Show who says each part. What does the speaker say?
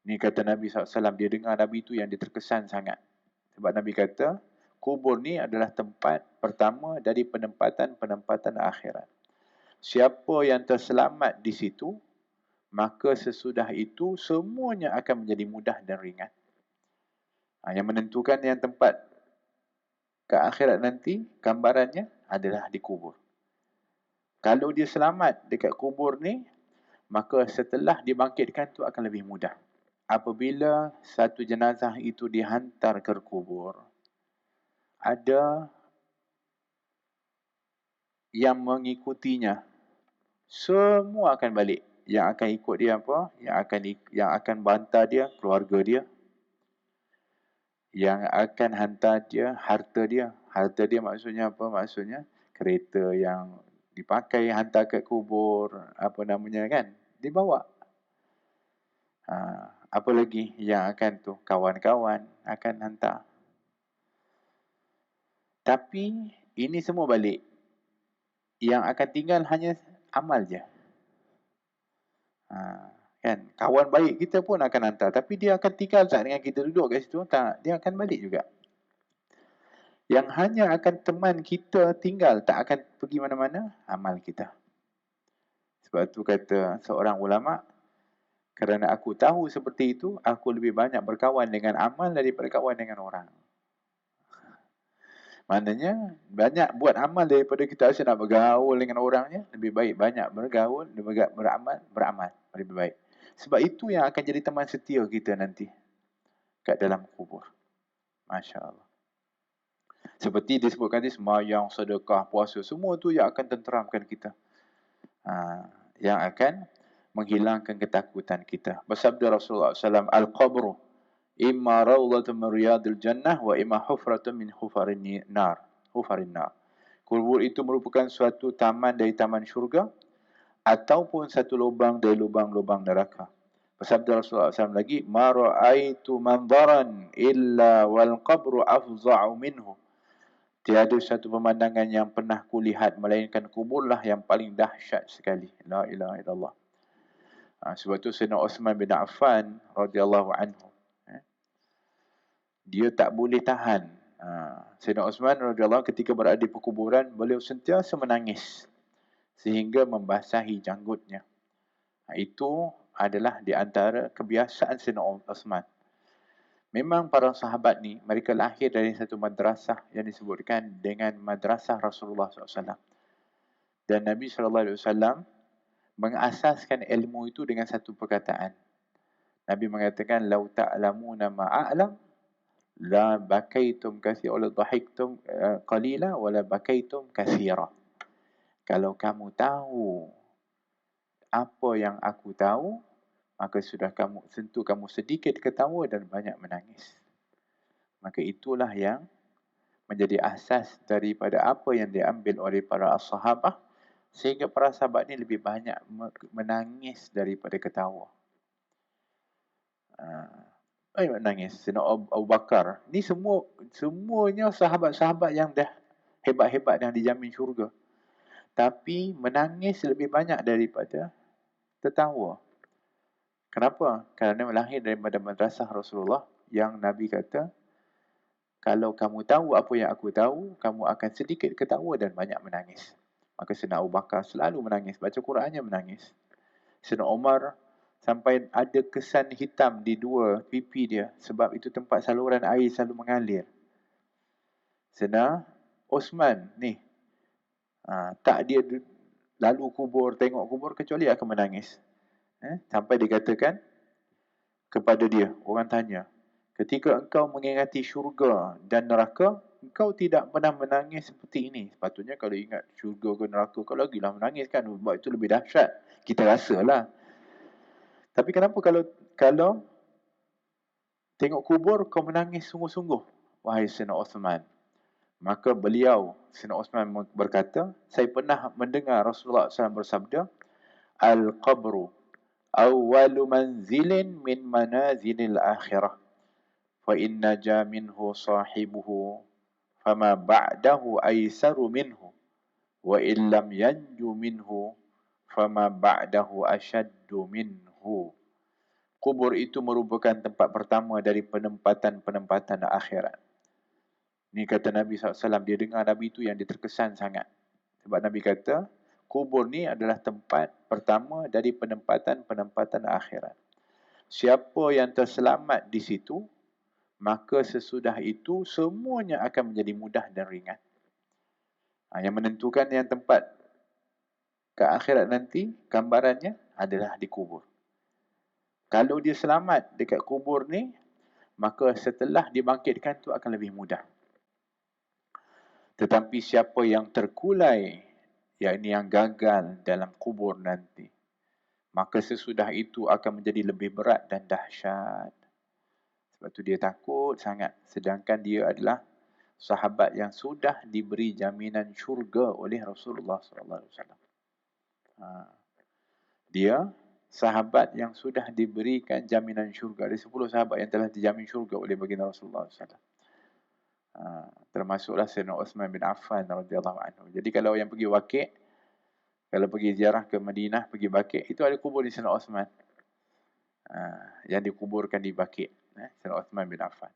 Speaker 1: Ni kata Nabi SAW, dia dengar Nabi tu yang dia terkesan sangat. Sebab Nabi kata, kubur ni adalah tempat pertama dari penempatan-penempatan akhirat. Siapa yang terselamat di situ, maka sesudah itu semuanya akan menjadi mudah dan ringan. Yang menentukan yang tempat ke akhirat nanti, gambarannya adalah di kubur. Kalau dia selamat dekat kubur ni, maka setelah dibangkitkan tu akan lebih mudah. Apabila satu jenazah itu dihantar ke kubur, ada yang mengikutinya. Semua akan balik. Yang akan ikut dia apa? Yang akan bantar dia, keluarga dia. Yang akan hantar dia, harta dia. Harta dia maksudnya apa? Maksudnya kereta yang dipakai hantar ke kubur, apa namanya kan? Dibawa. Apa lagi yang akan tu? Kawan-kawan akan hantar. Tapi ini semua balik. Yang akan tinggal hanya amal je. Kan? Kawan baik kita pun akan hantar. Tapi dia akan tinggal tak dengan kita duduk kat situ? Tak. Dia akan balik juga. Yang hanya akan teman kita tinggal, tak akan pergi mana-mana, amal kita. Sebab tu kata seorang ulama, kerana aku tahu seperti itu, aku lebih banyak berkawan dengan amal daripada kawan dengan orang. Maknanya, banyak buat amal daripada kita rasa nak bergaul dengan orangnya. Lebih baik banyak bergaul, beramal. Lebih baik. Sebab itu yang akan jadi teman setia kita nanti. Kat dalam kubur. Masya Allah. Seperti disebutkan tadi, sembahyang, sedekah, puasa. Semua tu yang akan tenteramkan kita. Yang akan menghilangkan ketakutan kita. Bersabda Rasulullah SAW, Al-qabru imma rawdatun min riyadil jannah wa imma hufratun min hufarin nar. Kubur itu merupakan suatu taman dari taman syurga ataupun satu lubang dari lubang-lubang neraka. Bersabda Rasulullah SAW lagi, ma ra'aitu manzaran illa wal qabru afza'u minhu. Tiada satu pemandangan yang pernah kulihat melainkan kuburlah yang paling dahsyat sekali. La ilaha illallah. Sebab tu Sayyidina Uthman bin Affan radhiyallahu anhu, dia tak boleh tahan. Sayyidina Uthman radhiyallahu ketika berada di perkuburan, beliau sentiasa menangis sehingga membasahi janggutnya. Itu adalah di antara kebiasaan Sayyidina Uthman. Memang para sahabat ni, mereka lahir dari satu madrasah yang disebutkan dengan madrasah Rasulullah SAW. Dan Nabi SAW mengasaskan ilmu itu dengan satu perkataan. Nabi mengatakan, "Lau ta'lamuna ma'a'lam, la bakaitum kathira, la dhahiktum qalila, wa la bakaitum kathira." Kalau kamu tahu apa yang aku tahu, maka sudah kamu sedikit ketawa dan banyak menangis. Maka itulah yang menjadi asas daripada apa yang diambil oleh para sahabat, sehingga para sahabat ni lebih banyak menangis daripada ketawa. Menangis. Sayyidina Abu Bakar. Ni semuanya sahabat-sahabat yang dah hebat-hebat yang dijamin syurga. Tapi menangis lebih banyak daripada tertawa. Kenapa? Kerana lahir daripada madrasah Rasulullah yang Nabi kata, kalau kamu tahu apa yang aku tahu, kamu akan sedikit ketawa dan banyak menangis. Maka Sayyidina Abu Bakar selalu menangis. Baca Qurannya menangis. Sayyidina Umar sampai ada kesan hitam di dua pipi dia. Sebab itu tempat saluran air selalu mengalir. Sayyidina Osman ni, tak dia lalu kubur, tengok kubur kecuali akan menangis. Sampai dikatakan kepada dia, orang tanya, ketika engkau mengingati syurga dan neraka, engkau tidak pernah menangis seperti ini. Sepatutnya kalau ingat syurga ke neraka, kau lagilah menangis kan, sebab itu lebih dahsyat. Kita rasalah. Tapi kenapa kalau tengok kubur, kau menangis sungguh-sungguh, wahai Sayyidina Uthman? Maka beliau, Sayyidina Uthman berkata, saya pernah mendengar Rasulullah SAW bersabda, Al-qabru awwalu manzilin min manazilil akhirah. Fa inna ja minhu sahibuhu fama ba'dahu aisaru minhu wa illam yanju minhu fama ba'dahu ashaddu minhu. kubur itu merupakan tempat pertama dari penempatan-penempatan akhirat. Ni kata Nabi SAW, dia dengar Nabi itu yang dia terkesan sangat. Sebab Nabi kata, kubur ni adalah tempat pertama dari penempatan-penempatan akhirat. Siapa yang terselamat di situ, maka sesudah itu semuanya akan menjadi mudah dan ringan. Yang menentukan yang tempat ke akhirat nanti, gambarannya adalah di kubur. Kalau dia selamat dekat kubur ni, maka setelah dibangkitkan tu akan lebih mudah. Tetapi siapa yang terkulai, yakni yang gagal dalam kubur nanti, maka sesudah itu akan menjadi lebih berat dan dahsyat. Sebab tu dia takut sangat. Sedangkan dia adalah sahabat yang sudah diberi jaminan syurga oleh Rasulullah SAW. Dia sahabat yang sudah diberikan jaminan syurga. Ada 10 sahabat yang telah dijamin syurga oleh baginda Rasulullah SAW. Termasuklah Sayyidina Uthman bin Affan radhiyallahu anhu. Jadi kalau yang pergi Waqi', kalau pergi ziarah ke Madinah, pergi Baqi', itu ada kubur di Sayyidina Uthman. Yang dikuburkan di Baqi', Sayyidina Uthman bin Affan.